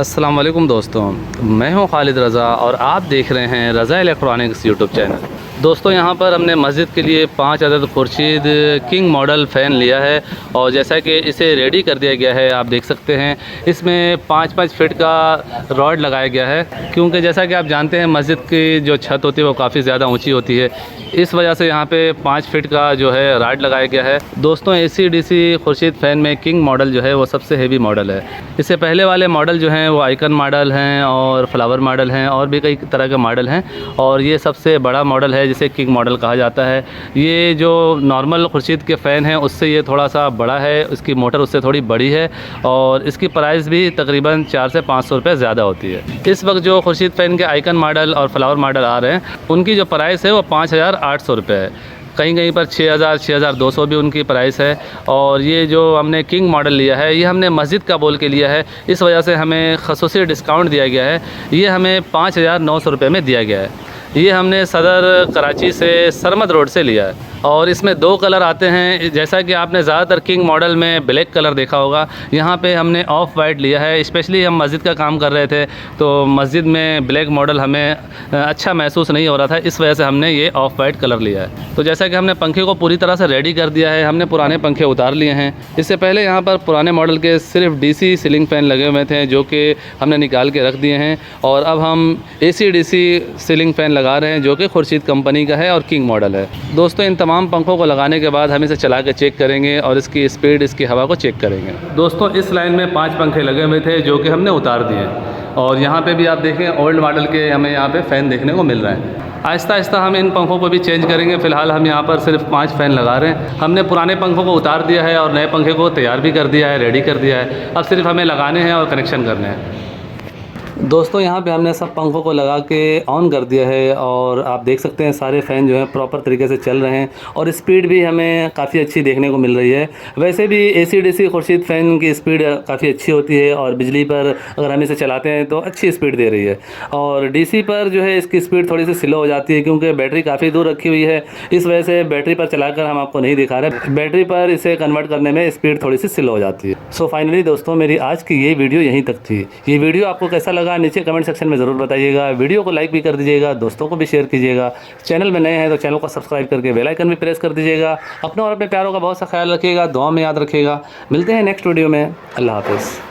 अस्सलाम वालेकुम दोस्तों, मैं हूं खालिद रज़ा और आप देख रहे हैं रज़ा इलेक्ट्रॉनिक्स यूट्यूब चैनल। दोस्तों यहां पर हमने मस्जिद के लिए 5 अदद खुर्शीद किंग मॉडल फ़ैन लिया है और जैसा कि इसे रेडी कर दिया गया है, आप देख सकते हैं इसमें 5-5 फीट का रॉड लगाया गया है, क्योंकि जैसा कि आप जानते हैं मस्जिद की जो छत होती है वो काफ़ी ज़्यादा ऊँची होती है। इस वजह से यहाँ पे 5 फीट का जो है रॉड लगाया गया है। दोस्तों AC/DC खुर्शीद फ़ैन में किंग मॉडल जो है वो सबसे हेवी मॉडल है। इससे पहले वाले मॉडल जो हैं वो आइकन मॉडल हैं और फ्लावर मॉडल हैं और भी कई तरह के मॉडल हैं, और ये सबसे बड़ा मॉडल है जिसे किंग मॉडल कहा जाता है। ये जो नॉर्मल खुर्शीद के फ़ैन हैं उससे ये थोड़ा सा बड़ा है, उसकी मोटर उससे थोड़ी बड़ी है और इसकी प्राइस भी तकरीबन 400 से 500 रुपये ज़्यादा होती है। इस वक्त जो खुर्शीद फ़ैन के आइकन मॉडल और फ्लावर मॉडल आ रहे हैं उनकी जो प्राइस है वो 5800 रुपये है। कहीं कहीं पर 6200 भी उनकी प्राइस है। और ये जो हमने किंग मॉडल लिया है ये हमने मस्जिद का बोल के लिया है, इस वजह से हमें खसूसी डिस्काउंट दिया गया है। ये हमें 5900 रुपये में दिया गया है। ये हमने सदर कराची से सरमद रोड से लिया है और इसमें 2 कलर आते हैं। जैसा कि आपने ज़्यादातर किंग मॉडल में ब्लैक कलर देखा होगा, यहाँ पे हमने ऑफ वाइट लिया है। स्पेशली हम मस्जिद का काम कर रहे थे तो मस्जिद में ब्लैक मॉडल हमें अच्छा महसूस नहीं हो रहा था, इस वजह से हमने ये ऑफ वाइट कलर लिया है। तो जैसा कि हमने पंखे को पूरी तरह से रेडी कर दिया है, हमने पुराने पंखे उतार लिए हैं। इससे पहले यहाँ पर पुराने मॉडल के सिर्फ DC सीलिंग फ़ैन लगे हुए थे जो कि हमने निकाल के रख दिए हैं, और अब हम AC/DC सीलिंग फ़ैन लगा रहे हैं जो कि खुर्शीद कंपनी का है और किंग मॉडल है। दोस्तों इन तमाम पंखों को लगाने के बाद हम इसे चला के चेक करेंगे और इसकी स्पीड, इसकी हवा को चेक करेंगे। दोस्तों इस लाइन में 5 पंखे लगे हुए थे जो कि हमने उतार दिए, और यहाँ पे भी आप देखें ओल्ड मॉडल के हमें यहाँ पे फ़ैन देखने को मिल रहे हैं। आहिस्ता आहिस्ता हम इन पंखों को भी चेंज करेंगे। फ़िलहाल हम यहाँ पर सिर्फ 5 फ़ैन लगा रहे हैं। हमने पुराने पंखों को उतार दिया है और नए पंखे को तैयार भी कर दिया है, रेडी कर दिया है। अब सिर्फ हमें लगाने हैं और कनेक्शन करने हैं। दोस्तों यहाँ पे हमने सब पंखों को लगा के ऑन कर दिया है और आप देख सकते हैं सारे फ़ैन जो हैं प्रॉपर तरीके से चल रहे हैं और स्पीड भी हमें काफ़ी अच्छी देखने को मिल रही है। वैसे भी AC/DC खुर्शीद फ़ैन की स्पीड काफ़ी अच्छी होती है और बिजली पर अगर हम इसे चलाते हैं तो अच्छी स्पीड दे रही है, और DC पर जो है इसकी स्पीड थोड़ी सी स्लो हो जाती है क्योंकि बैटरी काफ़ी दूर रखी हुई है। इस वजह से बैटरी पर चलाकर हम आपको नहीं दिखा रहे, बैटरी पर इसे कन्वर्ट करने में स्पीड थोड़ी सी स्लो हो जाती है। सो फाइनली दोस्तों मेरी आज की ये वीडियो यहीं तक थी। ये वीडियो आपको कैसा लगा नीचे कमेंट सेक्शन में ज़रूर बताइएगा। वीडियो को लाइक भी कर दीजिएगा, दोस्तों को भी शेयर कीजिएगा। चैनल में नए हैं तो चैनल को सब्सक्राइब करके बेल आइकन भी प्रेस कर दीजिएगा। अपने और अपने प्यारों का बहुत सा ख्याल रखिएगा, दुआ में याद रखिएगा। मिलते हैं नेक्स्ट वीडियो में। अल्लाह हाफ़िज़।